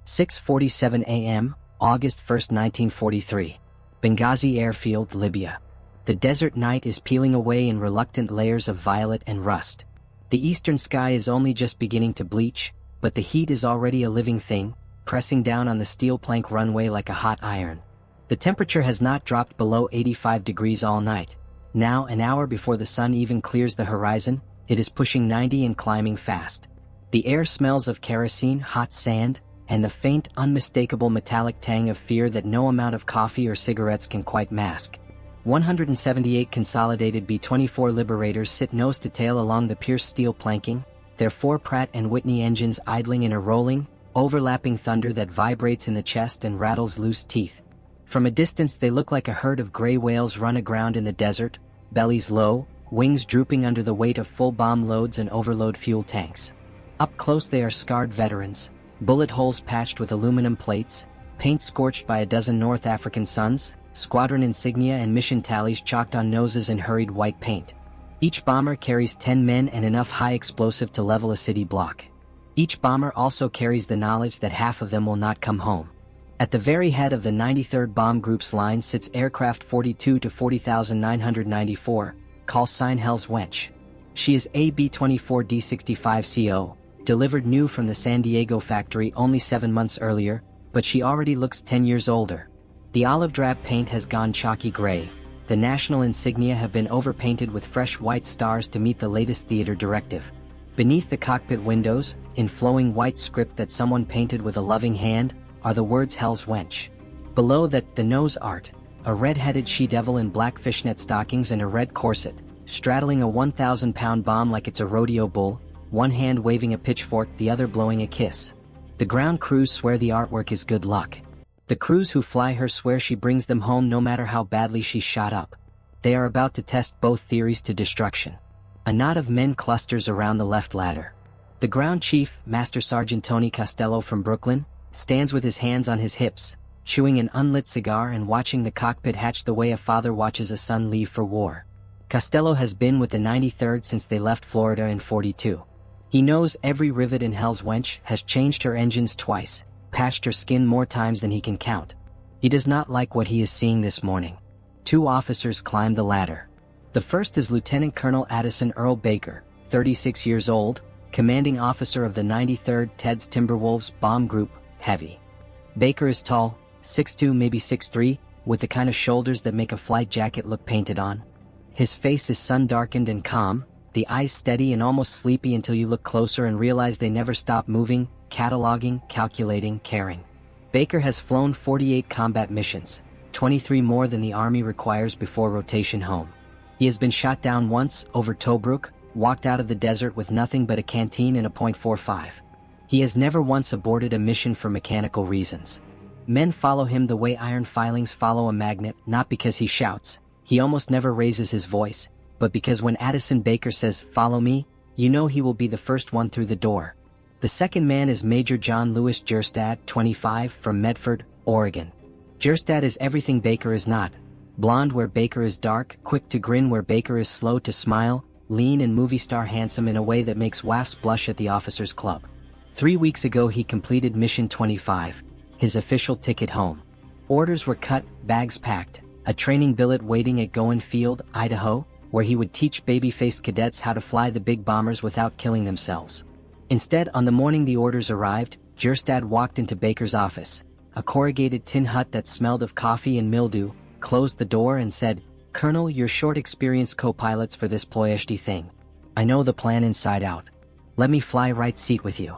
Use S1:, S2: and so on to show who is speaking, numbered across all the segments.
S1: 6:47 a.m., August 1, 1943. Benghazi Airfield, Libya. The desert night is peeling away in reluctant layers of violet and rust. The eastern sky is only just beginning to bleach, but the heat is already a living thing, pressing down on the steel plank runway like a hot iron. The temperature has not dropped below 85 degrees all night. Now, an hour before the sun even clears the horizon, it is pushing 90 and climbing fast. The air smells of kerosene, hot sand, and the faint, unmistakable metallic tang of fear that no amount of coffee or cigarettes can quite mask. 178 consolidated B-24 Liberators sit nose to tail along the pierced steel planking, their 4 Pratt & Whitney engines idling in a rolling, overlapping thunder that vibrates in the chest and rattles loose teeth. From a distance they look like a herd of gray whales run aground in the desert, bellies low, wings drooping under the weight of full bomb loads and overload fuel tanks. Up close they are scarred veterans, bullet holes patched with aluminum plates, paint scorched by a dozen North African suns, squadron insignia and mission tallies chalked on noses in hurried white paint. Each bomber carries 10 men and enough high explosive to level a city block. Each bomber also carries the knowledge that half of them will not come home. At the very head of the 93rd Bomb Group's line sits aircraft 42 to 40,994, call sign Hell's Wench. She is a B-24 D-65CO, delivered new from the San Diego factory only 7 months earlier, but she already looks 10 years older. The olive drab paint has gone chalky gray. The national insignia have been overpainted with fresh white stars to meet the latest theater directive. Beneath the cockpit windows, in flowing white script that someone painted with a loving hand, are the words Hell's Wench. Below that, the nose art, a red-headed she-devil in black fishnet stockings and a red corset, straddling a 1,000-pound bomb like it's a rodeo bull, one hand waving a pitchfork, the other blowing a kiss. The ground crews swear the artwork is good luck. The crews who fly her swear she brings them home no matter how badly she's shot up. They are about to test both theories to destruction. A knot of men clusters around the left ladder. The ground chief, Master Sergeant Tony Costello from Brooklyn, stands with his hands on his hips, chewing an unlit cigar and watching the cockpit hatch the way a father watches a son leave for war. Costello has been with the 93rd since they left Florida in '42. He knows every rivet in Hell's Wench, has changed her engines twice, patched her skin more times than he can count. He does not like what he is seeing this morning. 2 officers climb the ladder. The first is Lieutenant Colonel Addison Earl Baker, 36 years old, commanding officer of the 93rd Ted's Timberwolves Bomb Group, Heavy. Baker is tall, 6'2", maybe 6'3", with the kind of shoulders that make a flight jacket look painted on. His face is sun-darkened and calm, the eyes steady and almost sleepy until you look closer and realize they never stop moving, cataloging, calculating, caring. Baker has flown 48 combat missions, 23 more than the Army requires before rotation home. He has been shot down once, over Tobruk, walked out of the desert with nothing but a canteen and a .45. He has never once aborted a mission for mechanical reasons. Men follow him the way iron filings follow a magnet, not because he shouts, he almost never raises his voice, but because when Addison Baker says, "Follow me," you know he will be the first one through the door. The second man is Major John Lewis Jerstad, 25, from Medford, Oregon. Jerstad is everything Baker is not. Blonde where Baker is dark, quick to grin where Baker is slow to smile, lean and movie star handsome in a way that makes WAFs blush at the officers' club. 3 weeks ago he completed Mission 25, his official ticket home. Orders were cut, bags packed, a training billet waiting at Goen Field, Idaho, where he would teach baby-faced cadets how to fly the big bombers without killing themselves. Instead, on the morning the orders arrived, Jerstad walked into Baker's office, a corrugated tin hut that smelled of coffee and mildew, closed the door and said, "Colonel, you're short experienced co-pilots for this ployeshty thing. I know the plan inside out. Let me fly right seat with you."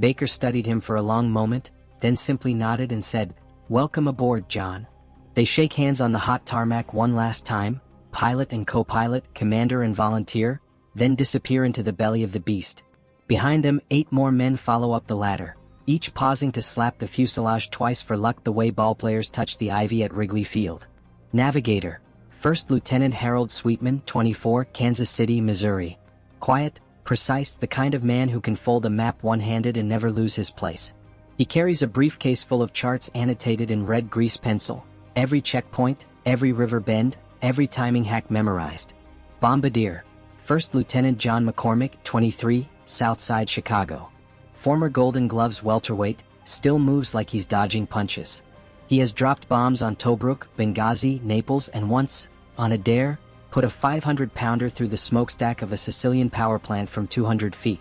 S1: Baker studied him for a long moment, then simply nodded and said, "Welcome aboard, John." They shake hands on the hot tarmac one last time, pilot and co-pilot, commander and volunteer, then disappear into the belly of the beast. Behind them, 8 more men follow up the ladder, each pausing to slap the fuselage twice for luck the way ballplayers touch the ivy at Wrigley Field. Navigator, First Lieutenant Harold Sweetman, 24, Kansas City, Missouri. Quiet, precise, the kind of man who can fold a map one-handed and never lose his place. He carries a briefcase full of charts annotated in red grease pencil, every checkpoint, every river bend, every timing hack memorized. Bombardier, First Lieutenant John McCormick, 23, Southside Chicago. Former Golden Gloves welterweight, still moves like he's dodging punches. He has dropped bombs on Tobruk, Benghazi, Naples, and once, on a dare, put a 500-pounder through the smokestack of a Sicilian power plant from 200 feet.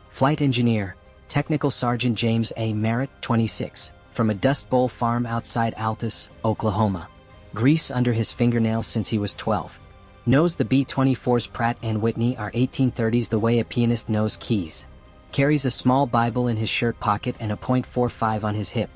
S1: Flight engineer, Technical Sergeant James A. Merritt, 26, from a Dust Bowl farm outside Altus, Oklahoma. Grease under his fingernails since he was 12. Knows the B-24's Pratt and Whitney are 1830s the way a pianist knows keys. Carries a small Bible in his shirt pocket and a .45 on his hip.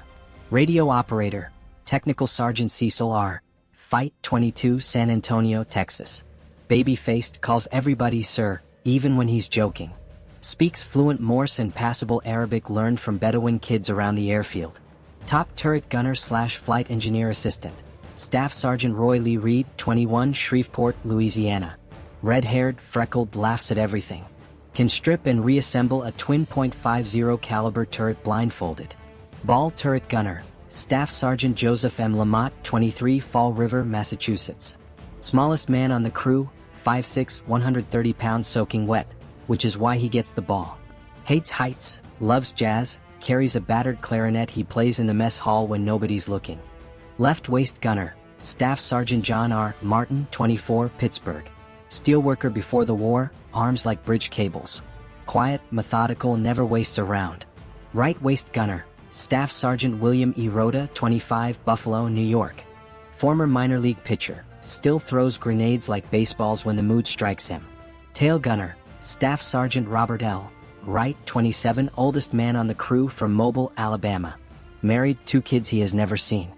S1: Radio operator, Technical Sergeant Cecil R. Fight 22, San Antonio, Texas. Baby-faced, calls everybody sir, even when he's joking. Speaks fluent Morse and passable Arabic learned from Bedouin kids around the airfield. Top turret gunner / flight engineer assistant. Staff Sergeant Roy Lee Reed, 21, Shreveport, Louisiana. Red-haired, freckled, laughs at everything. Can strip and reassemble a twin .50 caliber turret blindfolded. Ball turret gunner, Staff Sergeant Joseph M. Lamotte, 23, Fall River, Massachusetts. Smallest man on the crew, 5'6", 130 pounds soaking wet, which is why he gets the ball. Hates heights, loves jazz, carries a battered clarinet he plays in the mess hall when nobody's looking. Left waist gunner, Staff Sergeant John R. Martin, 24, Pittsburgh. Steelworker before the war, arms like bridge cables. Quiet, methodical, never wastes a round. Right waist gunner, Staff Sergeant William E. Rhoda, 25, Buffalo, New York. Former minor league pitcher, still throws grenades like baseballs when the mood strikes him. Tail gunner, Staff Sergeant Robert L. Wright, 27, oldest man on the crew from Mobile, Alabama. Married, 2 kids he has never seen.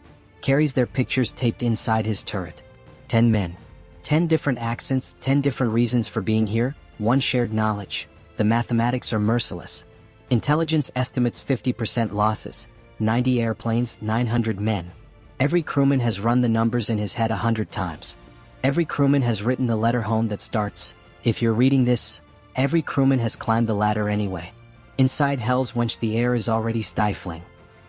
S1: Carries their pictures taped inside his turret. 10 men. 10 different accents, 10 different reasons for being here, 1 shared knowledge. The mathematics are merciless. Intelligence estimates 50% losses. 90 airplanes, 900 men. Every crewman has run the numbers in his head 100 times. Every crewman has written the letter home that starts, if you're reading this, every crewman has climbed the ladder anyway. Inside Hell's Wench the air is already stifling.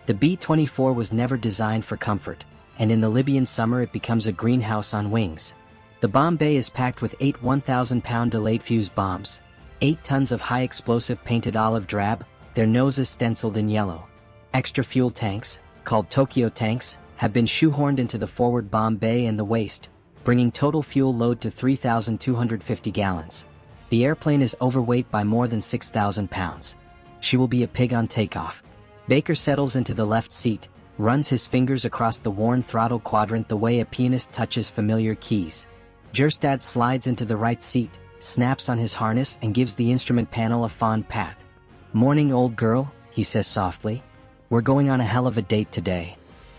S1: The B-24 was never designed for comfort, and in the Libyan summer it becomes a greenhouse on wings. The bomb bay is packed with 8 1,000-pound delayed fuse bombs, 8 tons of high-explosive painted olive drab, their noses stenciled in yellow. Extra fuel tanks, called Tokyo tanks, have been shoehorned into the forward bomb bay and the waist, bringing total fuel load to 3,250 gallons. The airplane is overweight by more than 6,000 pounds. She will be a pig on takeoff. Baker settles into the left seat, runs his fingers across the worn throttle quadrant the way a pianist touches familiar keys. Jerstad slides into the right seat, snaps on his harness and gives the instrument panel a fond pat. "Morning, old girl," he says softly. "We're going on a hell of a date today."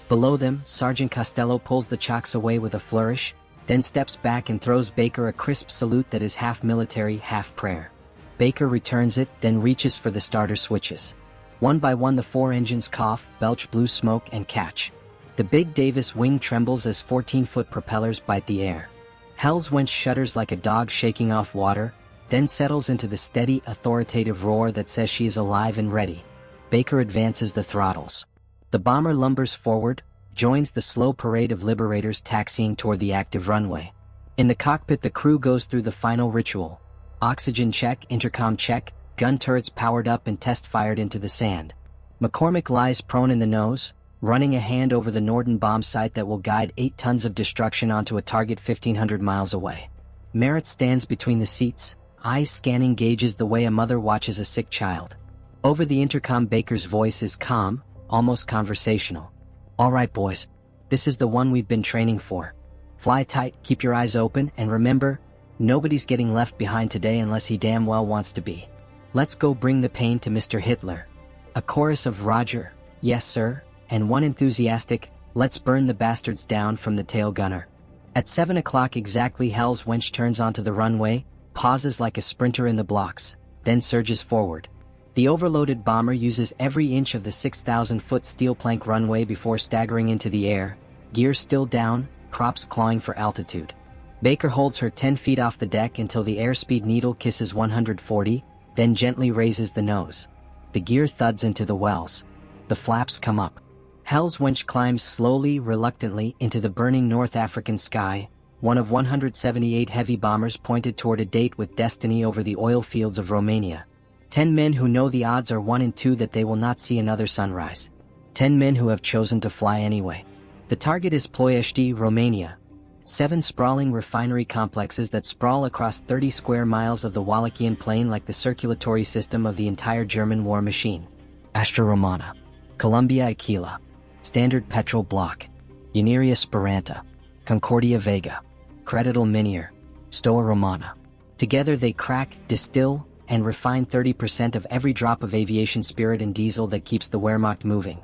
S1: Below them, Sergeant Costello pulls the chocks away with a flourish, then steps back and throws Baker a crisp salute that is half military, half prayer. Baker returns it, then reaches for the starter switches. One by one the 4 engines cough, belch blue smoke and catch. The big Davis wing trembles as 14-foot propellers bite the air. Hell's Wench shudders like a dog shaking off water, then settles into the steady, authoritative roar that says she is alive and ready. Baker advances the throttles. The bomber lumbers forward, joins the slow parade of Liberators taxiing toward the active runway. In the cockpit the crew goes through the final ritual. Oxygen check, intercom check, gun turrets powered up and test fired into the sand. McCormick lies prone in the nose, running a hand over the Norden bomb sight that will guide 8 tons of destruction onto a target 1,500 miles away. Merritt stands between the seats, eyes scanning gauges the way a mother watches a sick child. Over the intercom Baker's voice is calm, almost conversational. "All right boys, this is the one we've been training for. Fly tight, keep your eyes open, and remember, nobody's getting left behind today unless he damn well wants to be. Let's go bring the pain to Mr. Hitler." A chorus of "Roger, yes sir," and one enthusiastic, "Let's burn the bastards down" from the tail gunner. At 7 o'clock exactly Hell's Wench turns onto the runway, pauses like a sprinter in the blocks, then surges forward. The overloaded bomber uses every inch of the 6,000-foot steel plank runway before staggering into the air, gear still down, props clawing for altitude. Baker holds her 10 feet off the deck until the airspeed needle kisses 140, then gently raises the nose. The gear thuds into the wells. The flaps come up. Hell's Wench climbs slowly, reluctantly, into the burning North African sky, one of 178 heavy bombers pointed toward a date with destiny over the oil fields of Romania. 10 men who know the odds are 1 in 2 that they will not see another sunrise. 10 men who have chosen to fly anyway. The target is Ploiești, Romania. 7 sprawling refinery complexes that sprawl across 30 square miles of the Wallachian Plain like the circulatory system of the entire German war machine. Astra Romana, Columbia Aquila, Standard Petrol Block, Uniria Speranta, Concordia Vega, Credital Minier, Stoa Romana. Together they crack, distill, and refine 30% of every drop of aviation spirit and diesel that keeps the Wehrmacht moving.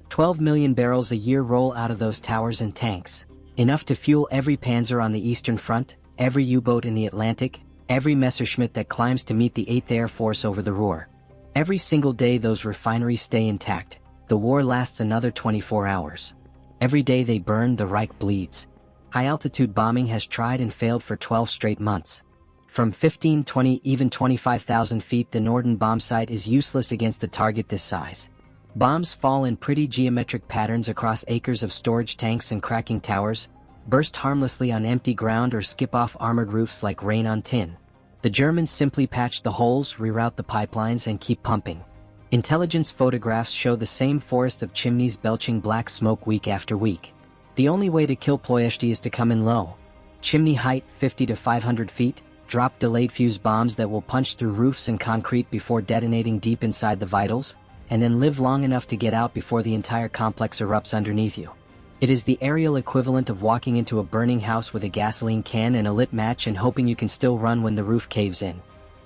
S1: 12 million barrels a year roll out of those towers and tanks. Enough to fuel every Panzer on the Eastern Front, every U-boat in the Atlantic, every Messerschmitt that climbs to meet the 8th Air Force over the Ruhr. Every single day those refineries stay intact, the war lasts another 24 hours. Every day they burn, the Reich bleeds. High-altitude bombing has tried and failed for 12 straight months. From 15, 20, even 25,000 feet the Norden bomb site is useless against a target this size. Bombs fall in pretty geometric patterns across acres of storage tanks and cracking towers, burst harmlessly on empty ground or skip off armored roofs like rain on tin. The Germans simply patch the holes, reroute the pipelines, and keep pumping. Intelligence photographs show the same forest of chimneys belching black smoke week after week. The only way to kill Ploiești is to come in low. Chimney height 50 to 500 feet, drop delayed fuse bombs that will punch through roofs and concrete before detonating deep inside the vitals, and then live long enough to get out before the entire complex erupts underneath you. It is the aerial equivalent of walking into a burning house with a gasoline can and a lit match and hoping you can still run when the roof caves in.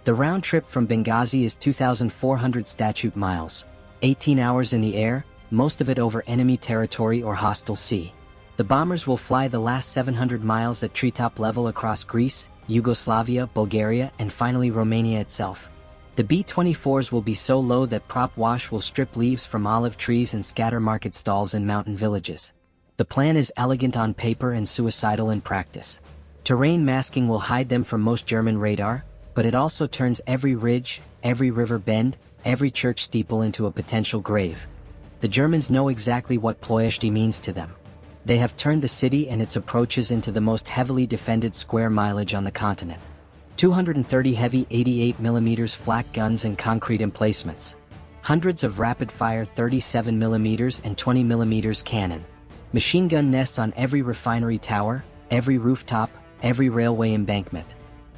S1: The round trip from Benghazi is 2,400 statute miles, 18 hours in the air, most of it over enemy territory or hostile sea. The bombers will fly the last 700 miles at treetop level across Greece, Yugoslavia, Bulgaria, and finally Romania itself. The B-24s will be so low that prop wash will strip leaves from olive trees and scatter market stalls in mountain villages. The plan is elegant on paper and suicidal in practice. Terrain masking will hide them from most German radar, but it also turns every ridge, every river bend, every church steeple into a potential grave. The Germans know exactly what Ploiești means to them. They have turned the city and its approaches into the most heavily defended square mileage on the continent. 230 heavy 88mm flak guns and concrete emplacements. Hundreds of rapid-fire 37mm and 20mm cannon. Machine gun nests on every refinery tower, every rooftop, every railway embankment.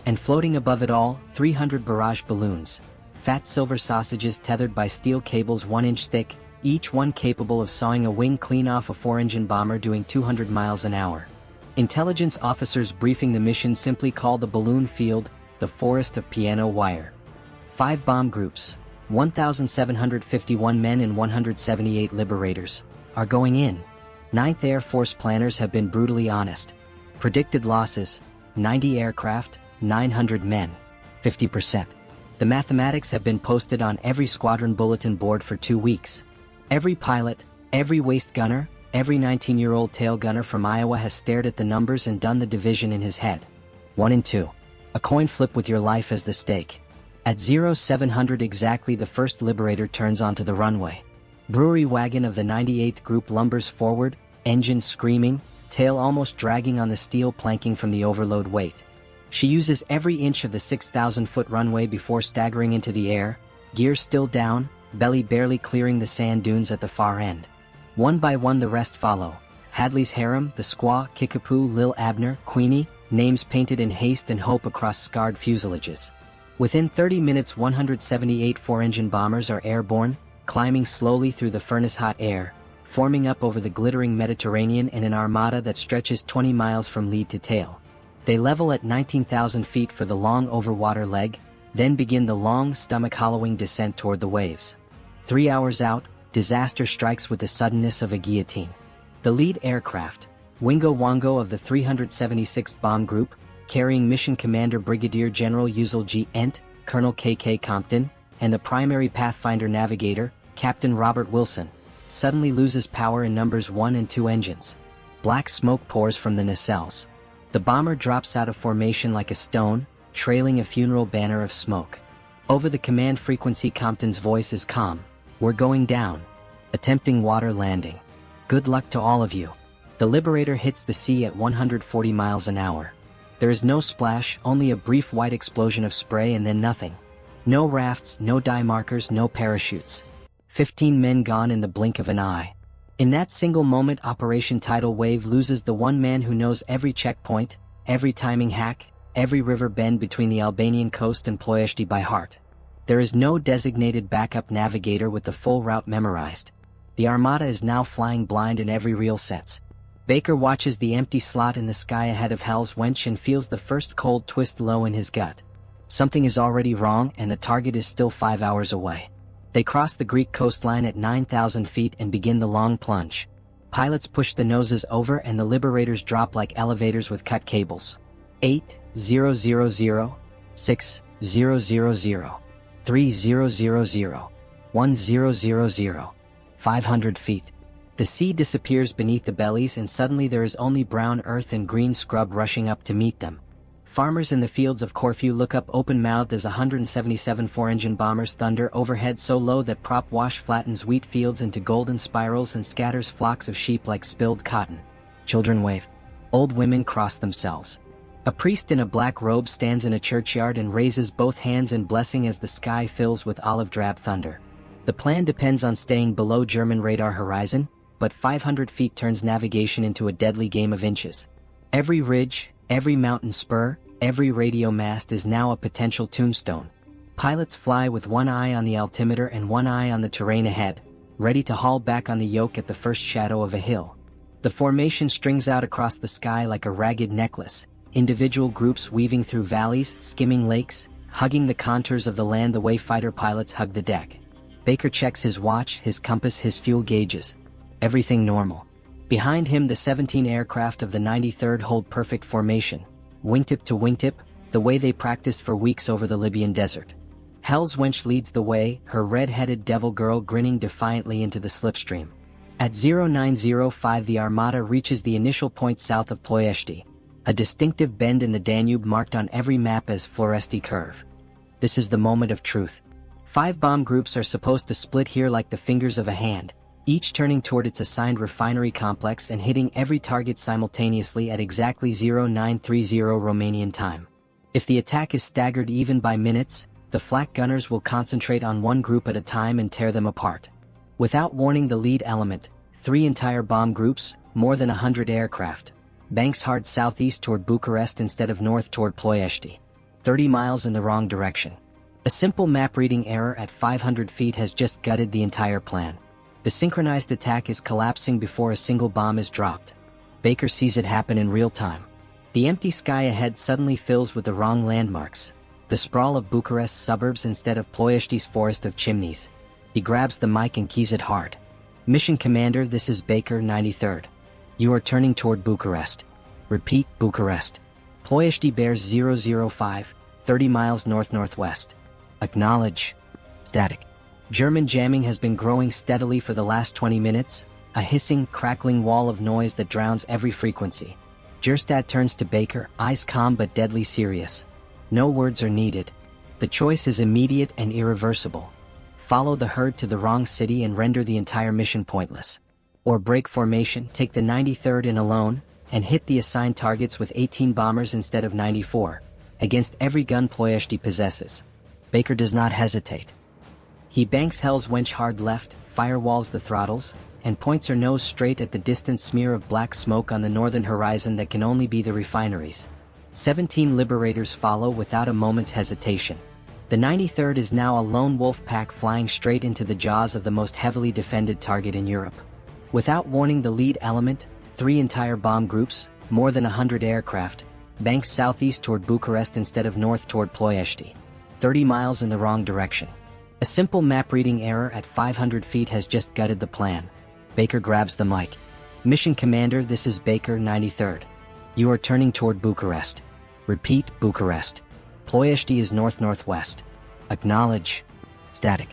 S1: And floating above it all, 300 barrage balloons. Fat silver sausages tethered by steel cables 1-inch thick, each one capable of sawing a wing clean off a 4-engine bomber doing 200 miles an hour. Intelligence officers briefing the mission simply call the balloon field the forest of piano wire. 5 bomb groups, 1,751 men and 178 liberators, are going in. 9th Air Force planners have been brutally honest. Predicted losses, 90 aircraft, 900 men, 50%. The mathematics have been posted on every squadron bulletin board for 2 weeks. Every pilot, every waist gunner, every 19-year-old tail gunner from Iowa has stared at the numbers and done the division in his head. 1 and 2. A coin flip with your life as the stake. At 0700 exactly the first Liberator turns onto the runway. Brewery wagon of the 98th Group lumbers forward, engine screaming, tail almost dragging on the steel planking from the overload weight. She uses every inch of the 6,000-foot runway before staggering into the air, gear still down, belly barely clearing the sand dunes at the far end. One by one the rest follow. Hadley's harem, the squaw, Kickapoo, Lil Abner, Queenie, names painted in haste and hope across scarred fuselages. Within 30 minutes 178 4-engine bombers are airborne, climbing slowly through the furnace-hot air, forming up over the glittering Mediterranean in an armada that stretches 20 miles from lead to tail. They level at 19,000 feet for the long overwater leg, then begin the long, stomach-hollowing descent toward the waves. 3 hours out, disaster strikes with the suddenness of a guillotine. The lead aircraft, Wingo Wongo of the 376th Bomb Group, carrying Mission Commander Brigadier General Usul G. Ent, Colonel K.K. Compton, and the primary Pathfinder Navigator, Captain Robert Wilson, suddenly loses power in numbers 1 and 2 engines. Black smoke pours from the nacelles. The bomber drops out of formation like a stone, trailing a funeral banner of smoke. Over the command frequency Compton's voice is calm. "We're going down. Attempting water landing. Good luck to all of you." The Liberator hits the sea at 140 miles an hour. There is no splash, only a brief white explosion of spray and then nothing. No rafts, no dive markers, no parachutes. 15 men gone in the blink of an eye. In that single moment, Operation Tidal Wave loses the one man who knows every checkpoint, every timing hack, every river bend between the Albanian coast and Ploiești by heart. There is no designated backup navigator with the full route memorized. The Armada is now flying blind in every real sense. Baker watches the empty slot in the sky ahead of Hell's Wench and feels the first cold twist low in his gut. Something is already wrong and the target is still 5 hours away. They cross the Greek coastline at 9,000 feet and begin the long plunge. Pilots push the noses over and the Liberators drop like elevators with cut cables. 8,000, 6,000, 3,000, 1,000, 500 feet. The sea disappears beneath the bellies and suddenly there is only brown earth and green scrub rushing up to meet them. Farmers in the fields of Corfu look up open-mouthed as 177 four-engine bombers thunder overhead so low that prop wash flattens wheat fields into golden spirals and scatters flocks of sheep like spilled cotton. Children wave. Old women cross themselves. A priest in a black robe stands in a churchyard and raises both hands in blessing as the sky fills with olive-drab thunder. The plan depends on staying below German radar horizon, but 500 feet turns navigation into a deadly game of inches. Every ridge, every mountain spur, every radio mast is now a potential tombstone. Pilots fly with one eye on the altimeter and one eye on the terrain ahead, ready to haul back on the yoke at the first shadow of a hill. The formation strings out across the sky like a ragged necklace, individual groups weaving through valleys, skimming lakes, hugging the contours of the land the way fighter pilots hug the deck. Baker checks his watch, his compass, his fuel gauges. Everything normal. Behind him the 17 aircraft of the 93rd hold perfect formation, wingtip to wingtip, the way they practiced for weeks over the Libyan desert. Hell's Wench leads the way, her red-headed devil girl grinning defiantly into the slipstream. At 0905 the Armada reaches the initial point south of Ploiești, a distinctive bend in the Danube marked on every map as Floresti Curve. This is the moment of truth. 5 bomb groups are supposed to split here like the fingers of a hand, each turning toward its assigned refinery complex and hitting every target simultaneously at exactly 0930 Romanian time. If the attack is staggered even by minutes, the flak gunners will concentrate on one group at a time and tear them apart. Without warning the lead element, 3 entire bomb groups, more than 100 aircraft, banks hard southeast toward Bucharest instead of north toward Ploiești, 30 miles in the wrong direction. A simple map reading error at 500 feet has just gutted the entire plan. The synchronized attack is collapsing before a single bomb is dropped. Baker sees it happen in real time. The empty sky ahead suddenly fills with the wrong landmarks, the sprawl of Bucharest's suburbs instead of Ploiești's forest of chimneys. He grabs the mic and keys it hard. Mission Commander, this is Baker, 93rd. You are turning toward Bucharest. Repeat, Bucharest. Ploiești bears 005, 30 miles north-northwest. Acknowledge. Static. German jamming has been growing steadily for the last 20 minutes, a hissing, crackling wall of noise that drowns every frequency. Gerstad turns to Baker, eyes calm but deadly serious. No words are needed. The choice is immediate and irreversible. Follow the herd to the wrong city and render the entire mission pointless. Or break formation, take the 93rd in alone, and hit the assigned targets with 18 bombers instead of 94, against every gun Ploiești possesses. Baker does not hesitate. He banks Hell's Wench hard left, firewalls the throttles, and points her nose straight at the distant smear of black smoke on the northern horizon that can only be the refineries. 17 Liberators follow without a moment's hesitation. The 93rd is now a lone wolf pack flying straight into the jaws of the most heavily defended target in Europe. Without warning the lead element, 3 entire bomb groups, more than 100 aircraft, banks southeast toward Bucharest instead of north toward Ploiești, 30 miles in the wrong direction. A simple map reading error at 500 feet has just gutted the plan. Baker grabs the mic. Mission Commander, this is Baker, 93rd. You are turning toward Bucharest. Repeat, Bucharest. Ploiești is north-northwest. Acknowledge. Static.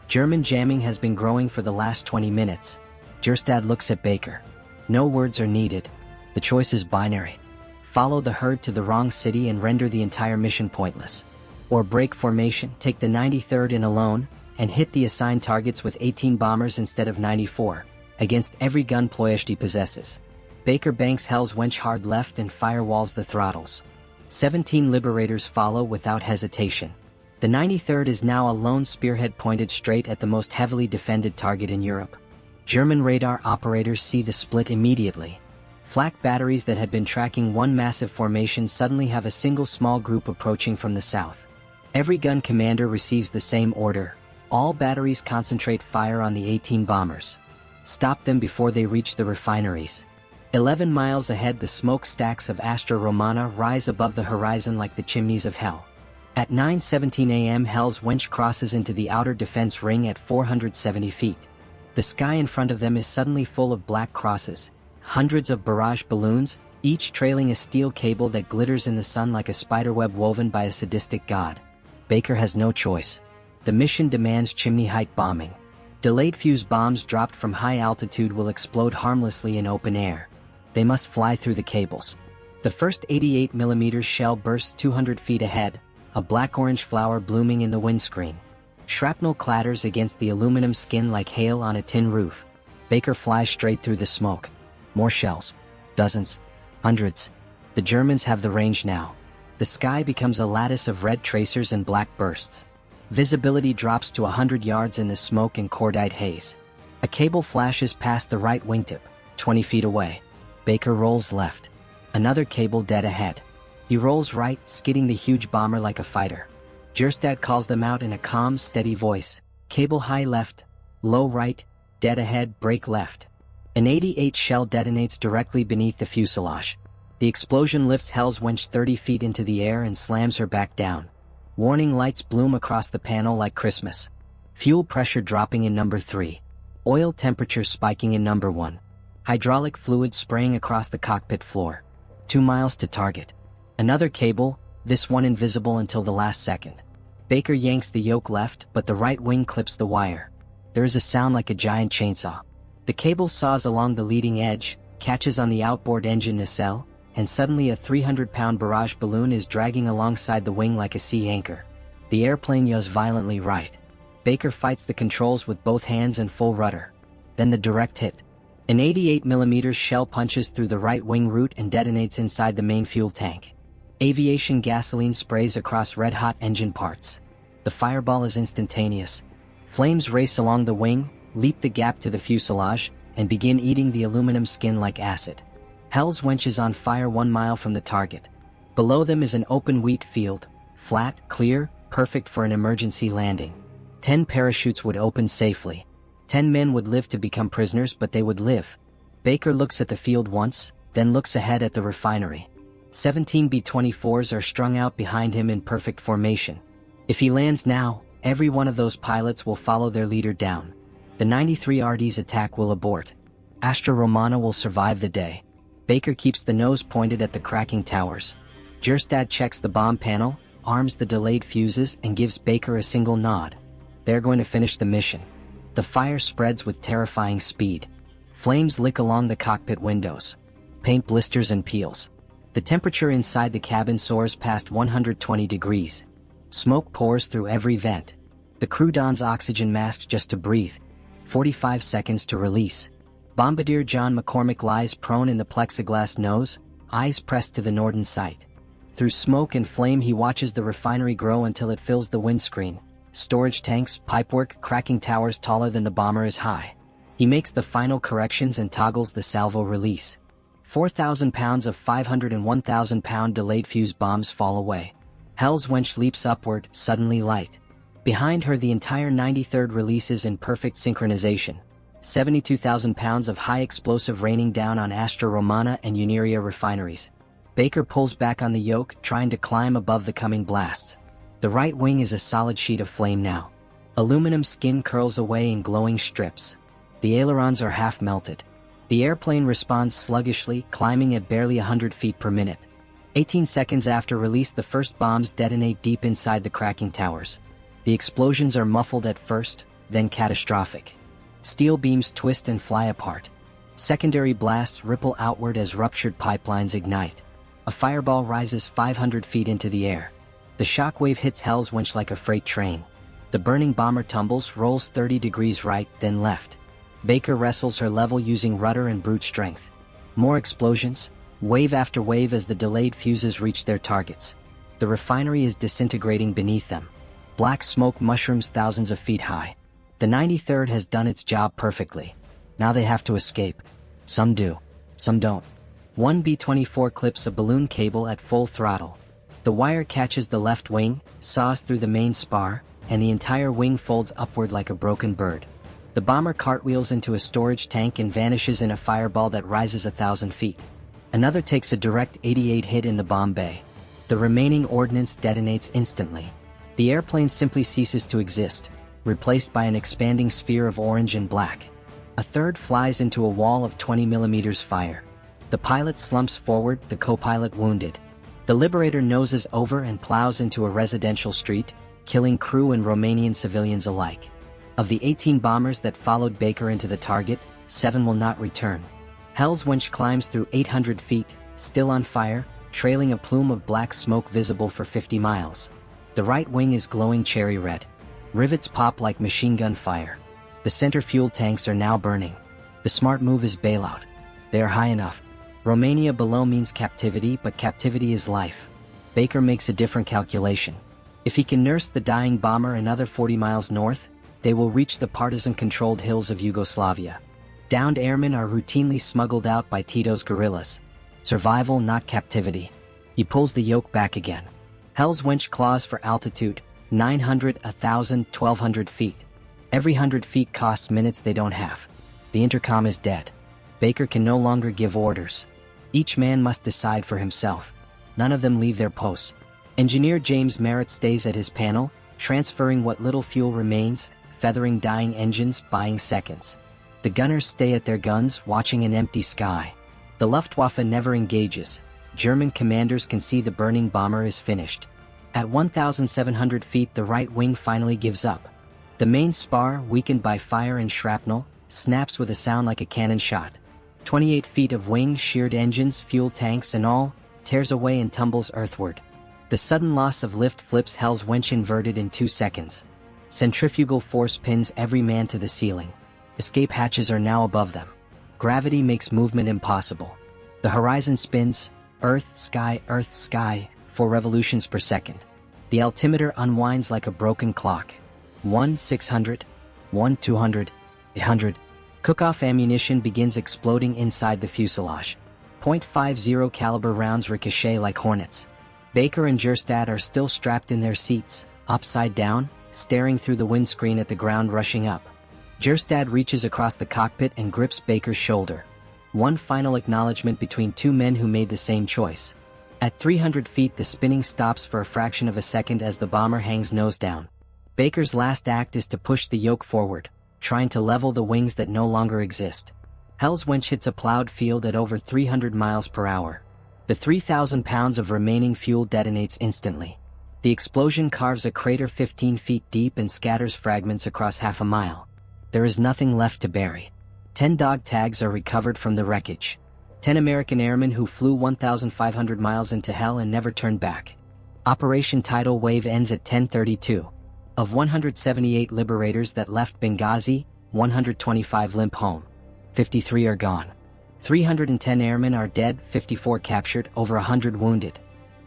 S1: German jamming has been growing for the last 20 minutes. Gerstad looks at Baker. No words are needed. The choice is binary. Follow the herd to the wrong city and render the entire mission pointless. Or break formation, take the 93rd in alone, and hit the assigned targets with 18 bombers instead of 94, against every gun Ploiești possesses. Baker banks Hell's Wench hard left and firewalls the throttles. 17 Liberators follow without hesitation. The 93rd is now a lone spearhead pointed straight at the most heavily defended target in Europe. German radar operators see the split immediately. Flak batteries that had been tracking one massive formation suddenly have a single small group approaching from the south. Every gun commander receives the same order. All batteries concentrate fire on the 18 bombers. Stop them before they reach the refineries. 11 miles ahead, the smokestacks of Astra Romana rise above the horizon like the chimneys of hell. At 9:17 a.m., Hell's Wench crosses into the outer defense ring at 470 feet. The sky in front of them is suddenly full of black crosses, hundreds of barrage balloons, each trailing a steel cable that glitters in the sun like a spiderweb woven by a sadistic god. Baker has no choice. The mission demands chimney-height bombing. Delayed fuse bombs dropped from high altitude will explode harmlessly in open air. They must fly through the cables. The first 88mm shell bursts 200 feet ahead, a black-orange flower blooming in the windscreen. Shrapnel clatters against the aluminum skin like hail on a tin roof. Baker flies straight through the smoke. More shells. Dozens. Hundreds. The Germans have the range now. The sky becomes a lattice of red tracers and black bursts. Visibility drops to 100 yards in the smoke and cordite haze. A cable flashes past the right wingtip, 20 feet away. Baker rolls left. Another cable dead ahead. He rolls right, skidding the huge bomber like a fighter. Gerstad calls them out in a calm, steady voice. Cable high left, low right, dead ahead, brake left. An 88 shell detonates directly beneath the fuselage. The explosion lifts Hell's Wench 30 feet into the air and slams her back down. Warning lights bloom across the panel like Christmas. Fuel pressure dropping in number 3. Oil temperature spiking in number 1. Hydraulic fluid spraying across the cockpit floor. 2 miles to target. Another cable, this one invisible until the last second. Baker yanks the yoke left, but the right wing clips the wire. There is a sound like a giant chainsaw. The cable saws along the leading edge, catches on the outboard engine nacelle, and suddenly a 300-pound barrage balloon is dragging alongside the wing like a sea anchor. The airplane yaws violently right. Baker fights the controls with both hands and full rudder. Then the direct hit. An 88mm shell punches through the right wing root and detonates inside the main fuel tank. Aviation gasoline sprays across red-hot engine parts. The fireball is instantaneous. Flames race along the wing, leap the gap to the fuselage, and begin eating the aluminum skin like acid. Hell's Wench is on fire 1 mile from the target. Below them is an open wheat field, flat, clear, perfect for an emergency landing. 10 parachutes would open safely. 10 men would live to become prisoners, but they would live. Baker looks at the field once, then looks ahead at the refinery. 17 B-24s are strung out behind him in perfect formation. If he lands now, every one of those pilots will follow their leader down. The 93 RD's attack will abort. Astra Romana will survive the day. Baker keeps the nose pointed at the cracking towers. Gerstad checks the bomb panel, arms the delayed fuses, and gives Baker a single nod. They're going to finish the mission. The fire spreads with terrifying speed. Flames lick along the cockpit windows. Paint blisters and peels. The temperature inside the cabin soars past 120 degrees. Smoke pours through every vent. The crew dons oxygen masks just to breathe. 45 seconds to release. Bombardier John McCormick lies prone in the plexiglass nose, eyes pressed to the Norden sight. Through smoke and flame he watches the refinery grow until it fills the windscreen. Storage tanks, pipework, cracking towers taller than the bomber is high. He makes the final corrections and toggles the salvo release. 4,000 pounds of 500 and 1,000-pound delayed fuse bombs fall away. Hell's Wench leaps upward, suddenly light. Behind her the entire 93rd releases in perfect synchronization. 72,000 pounds of high explosive raining down on Astra Romana and Uniria refineries. Baker pulls back on the yoke, trying to climb above the coming blasts. The right wing is a solid sheet of flame now. Aluminum skin curls away in glowing strips. The ailerons are half melted. The airplane responds sluggishly, climbing at barely 100 feet per minute. 18 seconds after release, the first bombs detonate deep inside the cracking towers. The explosions are muffled at first, then catastrophic. Steel beams twist and fly apart. Secondary blasts ripple outward as ruptured pipelines ignite. A fireball rises 500 feet into the air. The shockwave hits Hell's Wench like a freight train. The burning bomber tumbles, rolls 30 degrees right, then left. Baker wrestles her level using rudder and brute strength. More explosions, wave after wave as the delayed fuses reach their targets. The refinery is disintegrating beneath them. Black smoke mushrooms thousands of feet high. The 93rd has done its job perfectly. Now they have to escape. Some do, some don't. One B-24 clips a balloon cable at full throttle. The wire catches the left wing, saws through the main spar, and the entire wing folds upward like a broken bird. The bomber cartwheels into a storage tank and vanishes in a fireball that rises 1,000 feet. Another takes a direct 88 hit in the bomb bay. The remaining ordnance detonates instantly. The airplane simply ceases to exist, replaced by an expanding sphere of orange and black. A third flies into a wall of 20 mm fire. The pilot slumps forward, the co-pilot wounded. The Liberator noses over and plows into a residential street, killing crew and Romanian civilians alike. Of the 18 bombers that followed Baker into the target, 7 will not return. Hell's Wench climbs through 800 feet, still on fire, trailing a plume of black smoke visible for 50 miles. The right wing is glowing cherry red. Rivets pop like machine gun fire. The center fuel tanks are now burning. The smart move is bailout. They are high enough. Romania below means captivity, but captivity is life. Baker makes a different calculation. If he can nurse the dying bomber another 40 miles north, they will reach the partisan-controlled hills of Yugoslavia. Downed airmen are routinely smuggled out by Tito's guerrillas. Survival, not captivity. He pulls the yoke back again. Hell's Wench claws for altitude, 900, 1,000, 1,200 feet. Every 100 feet costs minutes they don't have. The intercom is dead. Baker can no longer give orders. Each man must decide for himself. None of them leave their posts. Engineer James Merritt stays at his panel, transferring what little fuel remains, feathering dying engines, buying seconds. The gunners stay at their guns, watching an empty sky. The Luftwaffe never engages. German commanders can see the burning bomber is finished. At 1,700 feet, the right wing finally gives up. The main spar, weakened by fire and shrapnel, snaps with a sound like a cannon shot. 28 feet of wing, sheared engines, fuel tanks and all, tears away and tumbles earthward. The sudden loss of lift flips Hell's Wench inverted in 2 seconds. Centrifugal force pins every man to the ceiling. Escape hatches are now above them. Gravity makes movement impossible. The horizon spins, Earth, sky, 4 revolutions per second. The altimeter unwinds like a broken clock. 1,600, 1,200, 800. Cook-off ammunition begins exploding inside the fuselage. .50 caliber rounds ricochet like hornets. Baker and Gerstad are still strapped in their seats, upside down, staring through the windscreen at the ground rushing up. Gerstad reaches across the cockpit and grips Baker's shoulder. One final acknowledgement between 2 men who made the same choice. At 300 feet, the spinning stops for a fraction of a second as the bomber hangs nose down. Baker's last act is to push the yoke forward, trying to level the wings that no longer exist. Hell's Wench hits a plowed field at over 300 miles per hour. The 3,000 pounds of remaining fuel detonates instantly. The explosion carves a crater 15 feet deep and scatters fragments across half a mile. There is nothing left to bury. 10 dog tags are recovered from the wreckage. 10 American airmen who flew 1,500 miles into hell and never turned back. Operation Tidal Wave ends at 10:32. Of 178 liberators that left Benghazi, 125 limp home. 53 are gone. 310 airmen are dead, 54 captured, over 100 wounded.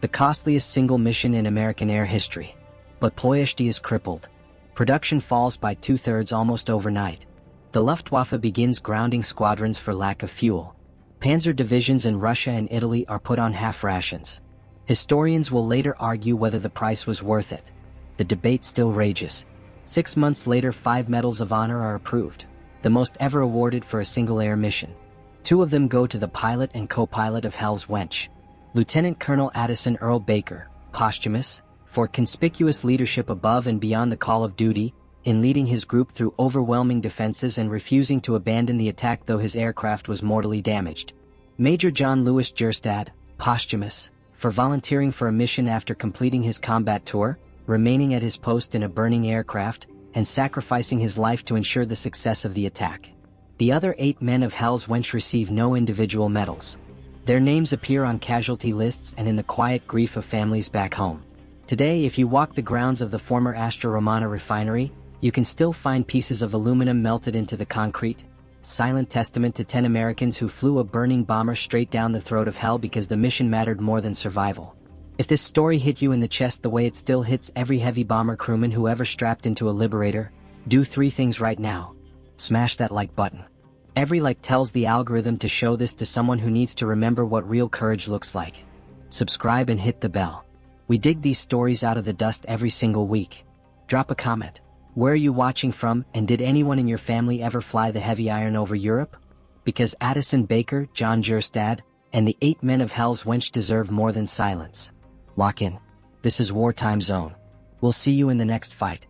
S1: The costliest single mission in American air history. But Ploiești is crippled. Production falls by 2/3 almost overnight. The Luftwaffe begins grounding squadrons for lack of fuel. Panzer divisions in Russia and Italy are put on half rations. Historians will later argue whether the price was worth it. The debate still rages. 6 months later, 5 medals of honor are approved, the most ever awarded for a single air mission. 2 of them go to the pilot and co-pilot of Hell's Wench. Lieutenant Colonel Addison Earl Baker, posthumous, for conspicuous leadership above and beyond the call of duty, in leading his group through overwhelming defenses and refusing to abandon the attack though his aircraft was mortally damaged. Major John Lewis Gerstad, posthumous, for volunteering for a mission after completing his combat tour, remaining at his post in a burning aircraft, and sacrificing his life to ensure the success of the attack. The other 8 men of Hell's Wench receive no individual medals. Their names appear on casualty lists and in the quiet grief of families back home. Today, if you walk the grounds of the former Astra Romana refinery, you can still find pieces of aluminum melted into the concrete, silent testament to 10 Americans who flew a burning bomber straight down the throat of hell because the mission mattered more than survival. If this story hit you in the chest the way it still hits every heavy bomber crewman who ever strapped into a Liberator, do 3 things right now. Smash that like button. Every like tells the algorithm to show this to someone who needs to remember what real courage looks like. Subscribe and hit the bell. We dig these stories out of the dust every single week. Drop a comment. Where are you watching from, and did anyone in your family ever fly the heavy iron over Europe? Because Addison Baker, John Jerstad, and the 8 men of Hell's Wench deserve more than silence. Lock in. This is Wartime Zone. We'll see you in the next fight.